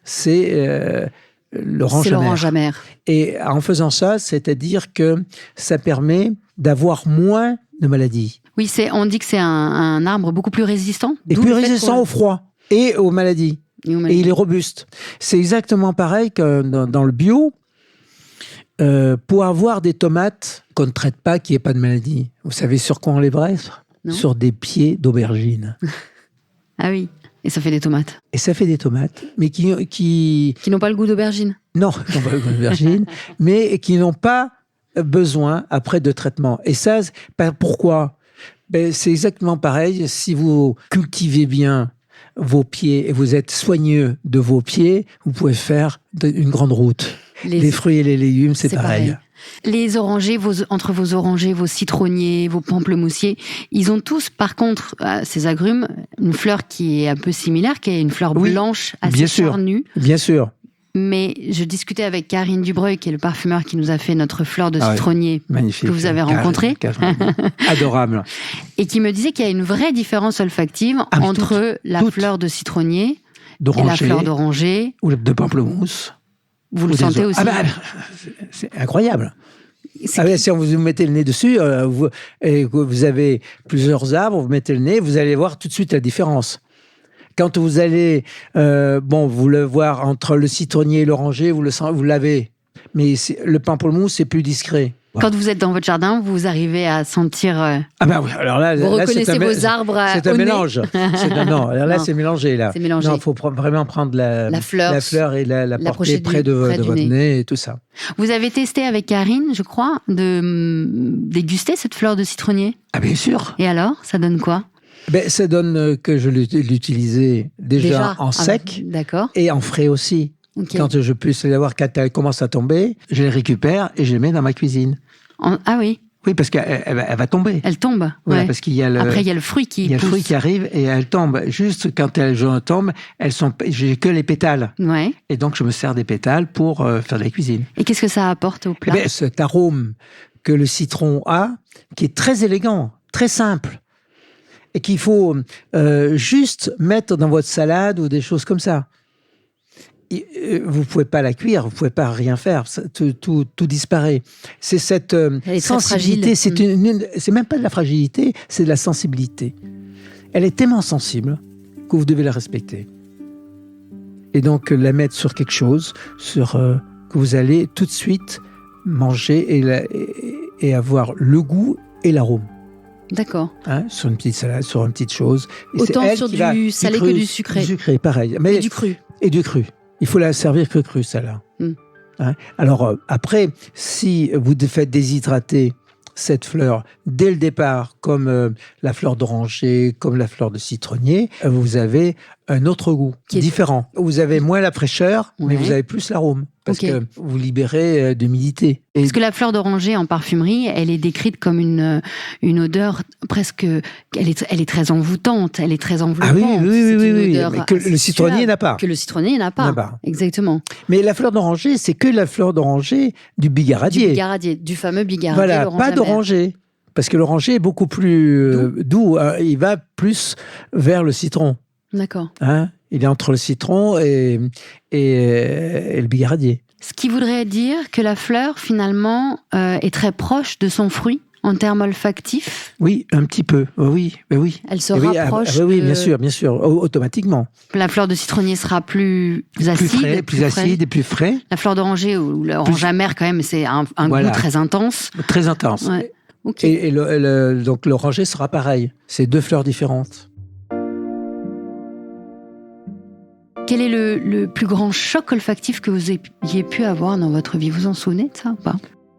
c'est l'orange amer. Et en faisant ça, c'est-à-dire que ça permet d'avoir moins de maladies. Oui, on dit que c'est un arbre beaucoup plus résistant. Et plus résistant au froid et aux maladies. Et il est robuste. C'est exactement pareil que dans le bio. Pour avoir des tomates qu'on ne traite pas, qu'il n'y ait pas de maladie, vous savez sur quoi on les bresse ? Sur des pieds d'aubergine. Ah oui, et ça fait des tomates. Et ça fait des tomates, mais qui n'ont pas le goût d'aubergine. Non, qui n'ont pas le goût d'aubergine, mais qui n'ont pas besoin après de traitement. Et ça, pourquoi ? C'est exactement pareil. Si vous cultivez bien vos pieds et vous êtes soigneux de vos pieds, vous pouvez faire une grande route. Les fruits et les légumes, c'est pareil. Les orangers, entre vos orangers, vos citronniers, vos pamplemoussiers, ils ont tous, par contre, ces agrumes, une fleur qui est un peu similaire, qui est une fleur blanche assez charnue. Bien sûr. Mais je discutais avec Karine Dubreuil, qui est le parfumeur qui nous a fait notre fleur de citronnier, magnifique, que vous avez rencontré. Adorable. Et qui me disait qu'il y a une vraie différence olfactive entre la fleur de citronnier et la fleur d'oranger. Ou de pamplemousse. Vous le sentez aussi ? C'est incroyable. Si vous mettez le nez dessus, et que vous avez plusieurs arbres, vous mettez le nez, vous allez voir tout de suite la différence. Quand vous allez, vous le voir entre le citronnier et l'oranger, vous l'avez. Mais le pamplemousse, c'est plus discret. Quand vous êtes dans votre jardin, vous arrivez à sentir. Oui, alors là, vous reconnaissez vos arbres. C'est un mélange. C'est mélangé là. C'est mélangé. Non, il faut vraiment prendre la fleur et la porter près de votre nez et tout ça. Vous avez testé avec Karine, je crois, de déguster cette fleur de citronnier. Ah bien sûr. Et alors, ça donne quoi ? Ça donne que je l'utilisais déjà en sec et en frais aussi. Okay. Quand je puisse les avoir, quand elles commencent à tomber, je les récupère et je les mets dans ma cuisine. Ah oui. Oui, parce qu'elle va tomber. Elle tombe. Voilà, parce qu'il y a Après, il y a le fruit qui pousse. Il y a le fruit qui arrive et elle tombe. Juste quand elles tombent, j'ai que les pétales. Ouais. Et donc, je me sers des pétales pour faire de la cuisine. Et qu'est-ce que ça apporte au plat ? Cet arôme que le citron a, qui est très élégant, très simple, et qu'il faut juste mettre dans votre salade ou des choses comme ça. Vous pouvez pas la cuire, vous pouvez pas rien faire, tout disparaît. C'est cette sensibilité, c'est même pas de la fragilité, c'est de la sensibilité. Elle est tellement sensible que vous devez la respecter. Et donc la mettre sur quelque chose, que vous allez tout de suite manger et avoir le goût et l'arôme. D'accord. Sur une petite salade, sur une petite chose. Et autant sur du salé que du sucré. Du sucré, pareil. Et du cru. Et du cru. Il faut la servir que crue, celle-là. Alors, après, si vous faites déshydrater cette fleur dès le départ, comme la fleur d'oranger, comme la fleur de citronnier, vous avez un autre goût différent. Vous avez moins la fraîcheur, mais vous avez plus l'arôme. Parce que vous libérez d'humidité. Parce que la fleur d'oranger en parfumerie, elle est décrite comme une odeur presque... Elle est très envoûtante, elle est très enveloppante. Ah oui. Mais que le citronnier n'a pas. Que le citronnier n'a pas. Exactement. Mais la fleur d'oranger, c'est que la fleur d'oranger du bigaradier. Du fameux bigaradier. Voilà, pas d'oranger. Parce que l'oranger est beaucoup plus doux. Il va plus vers le citron. D'accord. Il est entre le citron et le bigaradier. Ce qui voudrait dire que la fleur, finalement, est très proche de son fruit. En termes olfactifs, Oui, un petit peu. Oui, oui. elle se Oui, rapproche. oui, bien sûr, automatiquement. La fleur de citronnier sera plus acide. Plus acide et plus frais. La fleur d'oranger ou l'orange amère, quand même, c'est un Voilà. goût très intense. Très intense. Ouais. Ok. Et donc l'oranger sera pareil. C'est 2 fleurs différentes. Quel est le plus grand choc olfactif que vous ayez pu avoir dans votre vie? Vous en souvenez de ça ou pas?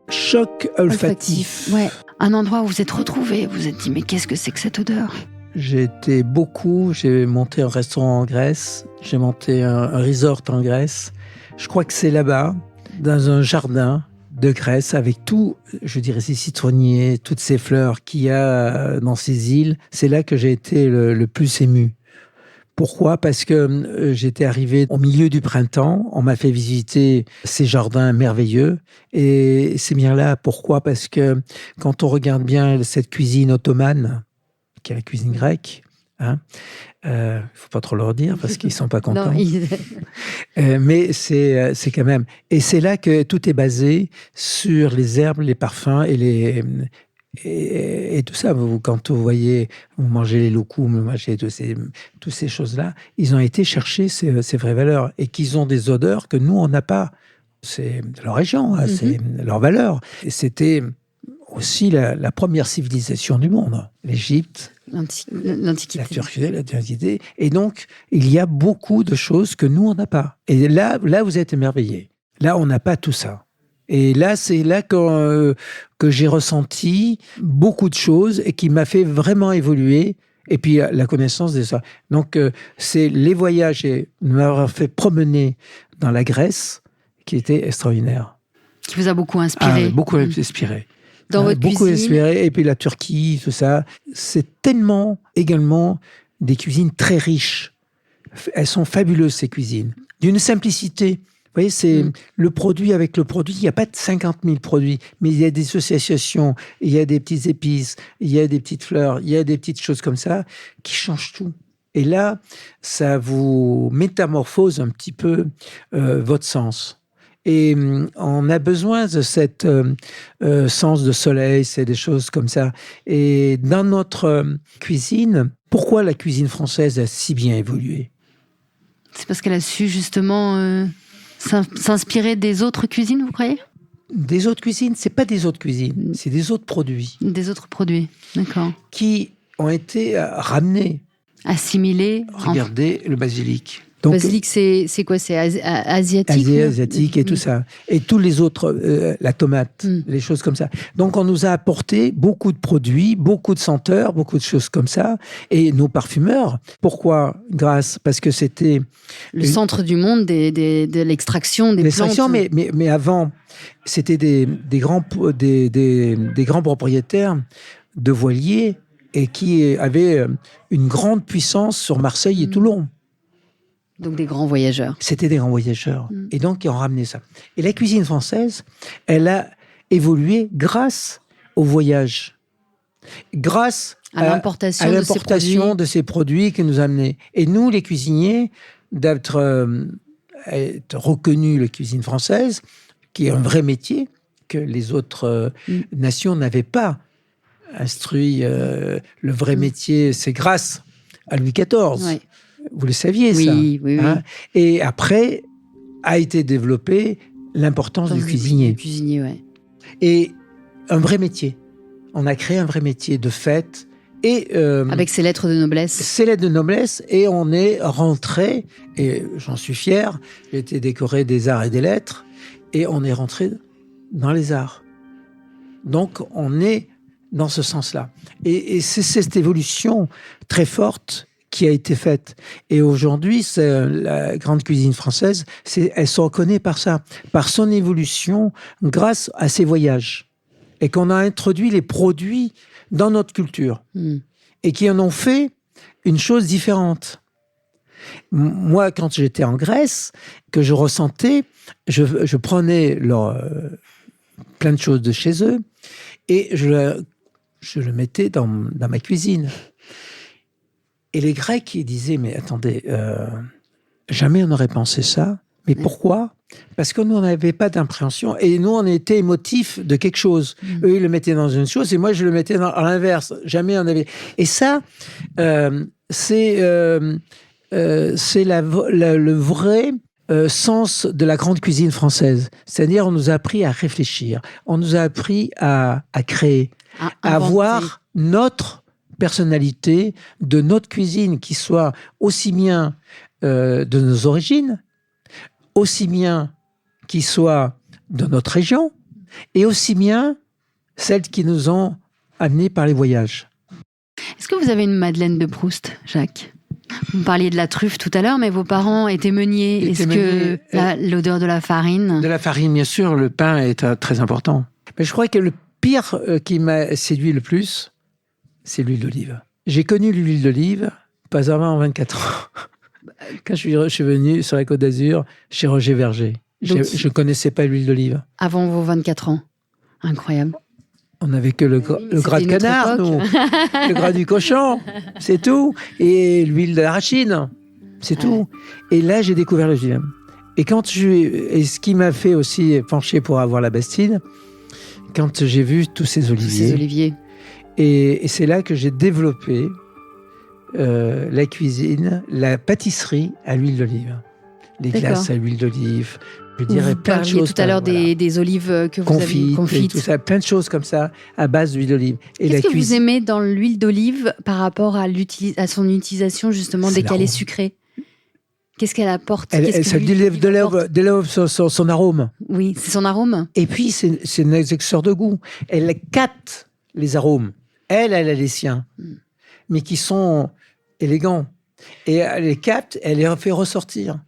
Choc olfactif. Ouais. Un endroit où vous êtes retrouvés, vous vous êtes dit, mais qu'est-ce que c'est que cette odeur? J'ai monté un restaurant en Grèce, j'ai monté un resort en Grèce. Je crois que c'est là-bas, dans un jardin de Grèce, avec tout, je dirais, ces citronniers, toutes ces fleurs qu'il y a dans ces îles. C'est là que j'ai été le plus ému. Pourquoi ? Parce que j'étais arrivé au milieu du printemps, on m'a fait visiter ces jardins merveilleux et c'est bien là. Pourquoi ? Parce que quand on regarde bien cette cuisine ottomane, qui est la cuisine grecque, faut pas trop leur dire parce qu'ils sont pas contents. Non, mais c'est quand même... Et c'est là que tout est basé sur les herbes, les parfums et tout ça. Quand vous voyez, vous mangez les loukoums, vous mangez toutes ces choses-là, ils ont été chercher ces vraies valeurs et qu'ils ont des odeurs que nous, on n'a pas. C'est leur région, c'est leur valeur. Et c'était aussi la première civilisation du monde. L'Égypte, l'Antiquité. La Turquie, l'Antiquité. Et donc, il y a beaucoup de choses que nous, on n'a pas. Et là, vous êtes émerveillés. Là, on n'a pas tout ça. Et là, c'est là que j'ai ressenti beaucoup de choses et qui m'a fait vraiment évoluer. Et puis, la connaissance de ça. Donc, c'est les voyages et m'avoir fait promener dans la Grèce qui était extraordinaire. Qui vous a beaucoup inspiré. Beaucoup inspiré. Dans votre beaucoup cuisine. inspiré. Et puis la Turquie, tout ça. C'est tellement également des cuisines très riches. Elles sont fabuleuses, ces cuisines. D'une simplicité. Vous voyez, c'est le produit avec le produit. Il n'y a pas de 50 000 produits, mais il y a des associations, il y a des petites épices, il y a des petites fleurs, il y a des petites choses comme ça qui changent tout. Et là, ça vous métamorphose un petit peu votre sens. Et on a besoin de cette sens de soleil, c'est des choses comme ça. Et dans notre cuisine, pourquoi la cuisine française a si bien évolué ? C'est parce qu'elle a su justement s'inspirer des autres cuisines, vous croyez ? Des autres cuisines, c'est pas des autres cuisines, c'est des autres produits. Des autres produits, d'accord. Qui ont été ramenés. Assimilés. Regardez le basilic. Le basilic, c'est quoi ? C'est asiatique ? Asiatique et tout ça. Et tous les autres, la tomate, les choses comme ça. Donc, on nous a apporté beaucoup de produits, beaucoup de senteurs, beaucoup de choses comme ça. Et nos parfumeurs, pourquoi ? Parce que c'était... Le centre du monde de l'extraction des plantes. Mais avant, c'était des grands propriétaires de voiliers et qui avaient une grande puissance sur Marseille et Toulon. Donc des grands voyageurs. C'était des grands voyageurs. Et donc, ils ont ramené ça. Et la cuisine française, elle a évolué grâce au voyage. Grâce à l'importation de ces produits que nous a amenés. Et nous, les cuisiniers, d'être reconnus, la cuisine française, qui est un vrai métier que les autres nations n'avaient pas instruit. Le vrai métier, c'est grâce à Louis XIV. Ouais. Vous le saviez, ça. Oui. Et après, a été développée l'importance du cuisinier. Du cuisinier, ouais. Et un vrai métier. On a créé un vrai métier de fête. Et, avec ses lettres de noblesse. Ses lettres de noblesse. Et on est rentré, et j'en suis fier, j'ai été décoré des arts et des lettres, et on est rentré dans les arts. Donc, on est dans ce sens-là. Et c'est cette évolution très forte qui a été faite. Et aujourd'hui, la grande cuisine française, elle se reconnaît par ça, par son évolution grâce à ses voyages. Et qu'on a introduit les produits dans notre culture. Et qui en ont fait une chose différente. Moi, quand j'étais en Grèce, que je ressentais, je prenais plein de choses de chez eux et je le mettais dans ma cuisine. Et les Grecs, ils disaient, mais attendez, jamais on n'aurait pensé ça, Mais pourquoi ? Parce que nous, on n'avait pas d'impréhension. Et nous, on était émotifs de quelque chose. Eux, ils le mettaient dans une chose et moi, je le mettais à l'inverse. Jamais on avait... Et ça, c'est le vrai sens de la grande cuisine française. C'est-à-dire, on nous a appris à réfléchir. On nous a appris à créer, à avoir notre personnalité de notre cuisine qui soit aussi bien de nos origines, aussi bien qui soit de notre région, et aussi bien celles qui nous ont amenés par les voyages. Est-ce que vous avez une Madeleine de Proust, Jacques ? Vous parliez de la truffe tout à l'heure, mais vos parents étaient meuniers. Est-ce que l'odeur de la farine... De la farine, bien sûr, le pain est très important. Mais je crois que le pire qui m'a séduit le plus, c'est l'huile d'olive. J'ai connu l'huile d'olive pas avant 24 ans. Quand je suis venu sur la Côte d'Azur, chez Roger Verger. Je ne connaissais pas l'huile d'olive. Avant vos 24 ans. Incroyable. On n'avait que le gras de canard, nous. Le gras du cochon, c'est tout. Et l'huile d'arachide, c'est tout. Et là, j'ai découvert le GM. Et ce qui m'a fait aussi pencher pour avoir la Bastide, quand j'ai vu tous ces oliviers. Et c'est là que j'ai développé la cuisine, la pâtisserie à l'huile d'olive. Les glaces à l'huile d'olive. Je dirais plein de choses. Tout à l'heure des olives que vous avez confites. Tout ça, plein de choses comme ça à base d'huile d'olive. Qu'est-ce que vous aimez dans l'huile d'olive par rapport à son utilisation justement dès qu'elle est sucrée ? Qu'est-ce qu'elle apporte ? Ça délève son arôme. Oui, c'est son arôme. Et puis, c'est un exerceur de goût. Elle capte les arômes. Elle a les siens, mais qui sont élégants. Et elle les capte, elle les fait ressortir.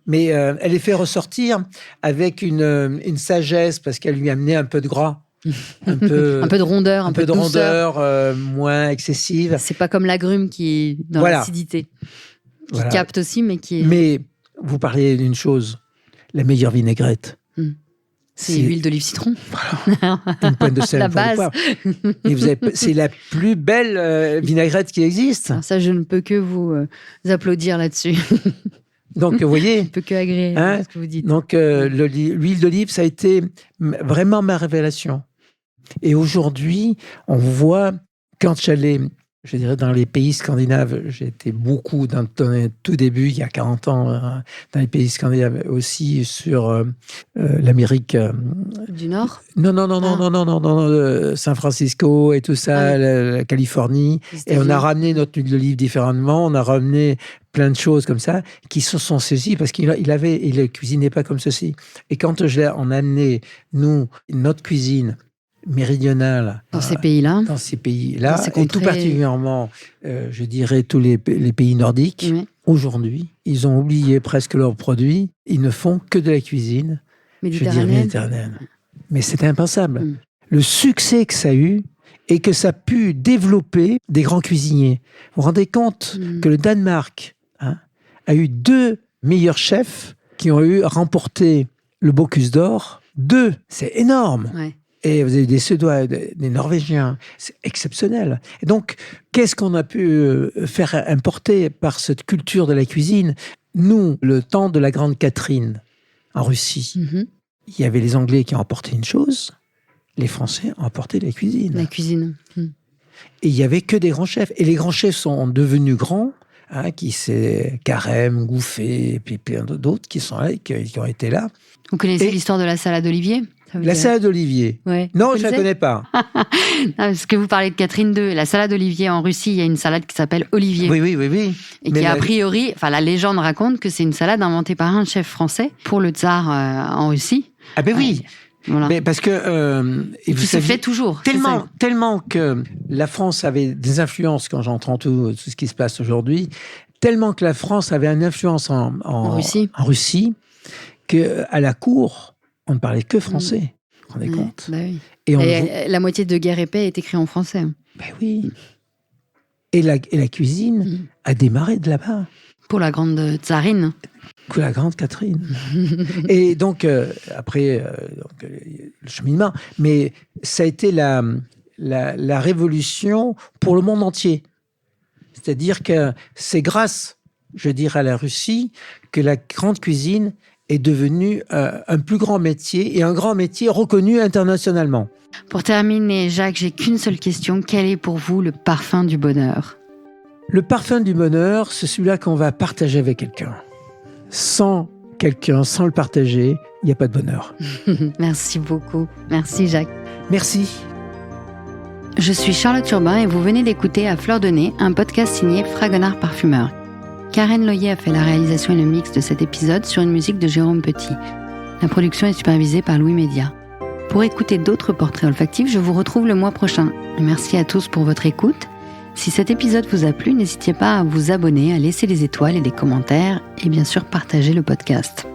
Mais elle les fait ressortir avec une sagesse, parce qu'elle lui a amené un peu de gras. Un peu de rondeur, un peu de rondeur, moins excessive. C'est pas comme l'agrume qui est dans l'acidité. Qui capte aussi, mais qui est... Mais vous parlez d'une chose, la meilleure vinaigrette. C'est l'huile d'olive citron. Voilà. Une pointe de sel. La base. C'est la plus belle vinaigrette qui existe. Alors ça, je ne peux que vous applaudir là-dessus. Donc, vous voyez... Je ne peux que agréer ce que vous dites. Donc, l'huile d'olive, ça a été vraiment ma révélation. Et aujourd'hui, on voit, quand j'allais, je dirais, dans les pays scandinaves, j'étais beaucoup dans le tout début, il y a 40 ans, dans les pays scandinaves, aussi sur l'Amérique... du Nord ? Non, San Francisco et tout ça, la Californie. Et on a ramené notre huile d'olive différemment, on a ramené plein de choses comme ça qui se sont saisies parce qu'il ne cuisinait pas comme ceci. Et quand on a amené, nous, notre cuisine méridionale dans ces pays-là, et tout particulièrement, je dirais, tous les pays nordiques, aujourd'hui, ils ont oublié presque leurs produits. Ils ne font que de la cuisine, méditerranéenne. Mais c'était impensable. Le succès que ça a eu et que ça a pu développer des grands cuisiniers. Vous vous rendez compte que le Danemark a eu 2 meilleurs chefs qui ont remporté le Bocuse d'Or. 2, c'est énorme. Ouais. Et vous avez des Suédois, des Norvégiens, c'est exceptionnel. Et donc, qu'est-ce qu'on a pu faire importer par cette culture de la cuisine ? Nous, le temps de la Grande Catherine, en Russie, il y avait les Anglais qui ont apporté une chose, les Français ont apporté la cuisine. La cuisine. Et il n'y avait que des grands chefs. Et les grands chefs sont devenus grands, qui c'est Carême, Gouffet, et puis plein d'autres qui sont là, qui ont été là. Vous connaissez l'histoire de la salade d'Olivier ? La salade d'Olivier. Ouais. Non, je ne la connais pas. Parce que vous parlez de Catherine II. La salade d'Olivier en Russie, il y a une salade qui s'appelle Olivier. Oui. Et qui, a priori, la légende raconte que c'est une salade inventée par un chef français pour le tsar en Russie. Ah ben oui. Voilà. Mais parce que... qui se fait toujours. Tellement que la France avait des influences, quand j'entends tout ce qui se passe aujourd'hui, tellement que la France avait une influence en Russie, qu'à la cour, on ne parlait que français. Vous vous rendez compte ? Bah oui. Et la moitié de Guerre et Paix est écrite en français. Ben oui. Et la cuisine a démarré de là-bas. Pour la grande tsarine. Pour la grande Catherine. Et donc, après, le cheminement. Mais ça a été la révolution pour le monde entier. C'est-à-dire que c'est grâce je dirais, à la Russie, que la grande cuisine est devenue un plus grand métier et un grand métier reconnu internationalement. Pour terminer, Jacques, j'ai qu'une seule question. Quel est pour vous le parfum du bonheur ? Le parfum du bonheur, c'est celui-là qu'on va partager avec quelqu'un. Sans quelqu'un, sans le partager, il n'y a pas de bonheur. Merci beaucoup. Merci, Jacques. Merci. Je suis Charlotte Urbain et vous venez d'écouter À Fleur de Nez, un podcast signé Fragonard Parfumeur. Karen Loyer a fait la réalisation et le mix de cet épisode sur une musique de Jérôme Petit. La production est supervisée par Louis Média. Pour écouter d'autres portraits olfactifs, je vous retrouve le mois prochain. Merci à tous pour votre écoute. Si cet épisode vous a plu, n'hésitez pas à vous abonner, à laisser des étoiles et des commentaires et bien sûr partager le podcast.